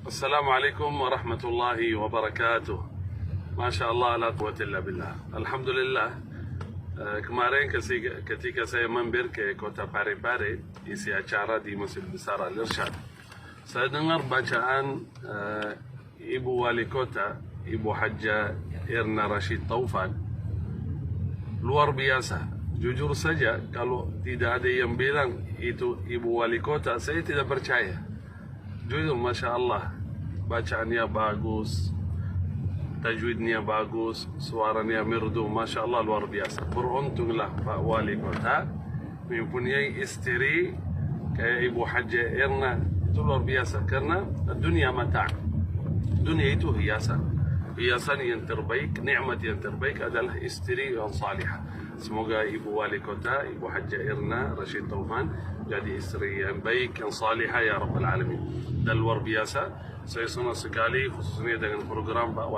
Assalamualaikum warahmatullahi wabarakatuh. Masya Allah, la quwwata illa billah. Alhamdulillah. Kemarin ketika saya mampir ke kota Parepare, isi acara di Masjid Besar Al-Irsyad, saya dengar bacaan Ibu Wali Kota, Ibu Hajjah Erna Rashid Taufan. Luar biasa. Jujur saja, kalau tidak ada yang bilang itu Ibu Wali Kota, saya tidak percaya. Jujur, Masya Allah, bacaannya bagus, tajwidnya bagus, suaranya merdu, Masya Allah, luar biasa. Beruntunglah Pak Wali Kota mempunyai istri kayak Ibu Hajjah Erna. Itu luar biasa, karena dunia mata', dunia itu hiasan. Hiasan yang terbaik, nikmat yang terbaik adalah istri yang salihah. Semoga Ibu Wali Kota, Ibu Hajjah Erna Rashid Taufan jadi istri yang baik, yang salihah ya Rabbal Alamin. Dan luar biasa, saya senang sekali khususnya dengan program Pak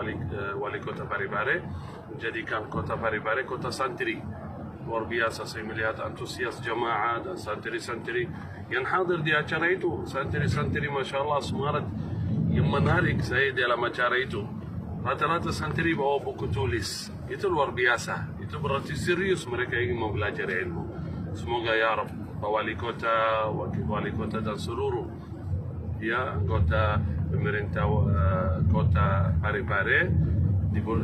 Wali Kota Parepare, menjadikan kota Parepare kota santri. Luar biasa, saya melihat antusias jamaah dan santri-santri yang hadir di acara itu. Santri-santri Masya Allah, semangat yang menarik saya dalam acara itu. Rata-rata santri bawa buku tulis. Itu luar biasa. Itu berarti serius mereka ingin mempelajari ilmu. Semoga ya Rabb, Pak Wali Kota, Wakil Wali Kota dan seluruh anggota pemerintah kota Parepare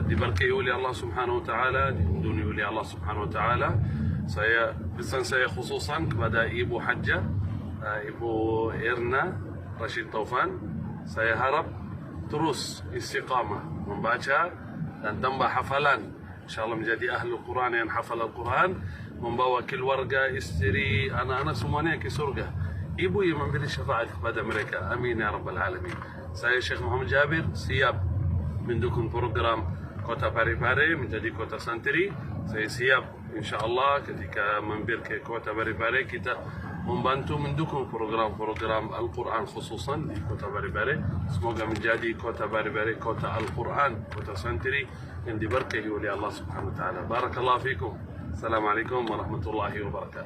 diberkahi oleh Allah Subhanahu wa taala, dilindungi oleh Allah Subhanahu wa taala. Pesan saya khususan kepada Ibu Hajjah, Ibu Erna Rashid Taufan, saya harap terus istiqamah membaca dan tambah hafalan. InsyaAllah menjadi ahli Quran yang hafal Al-Quran, membawa keluarga, istri, anak-anak semuanya ke surga. Ibu yang memberi syafaat kepada mereka. Amin ya Rabbal Alamin. Saya Syekh Muhammad Jabir siap mendukung program Kota Parepare menjadi kota santri. Saya siap insyaAllah ketika mampir ke Kota Parepare kita membantu mendukung program-program Al-Quran khususan di Kota Parepare. Semoga menjadi Kota Parepare kota Al-Quran, kota santri yang diberkahi oleh Allah Subhanahu wa taala. Barakallahu fikum. Assalamualaikum warahmatullahi wabarakatuh.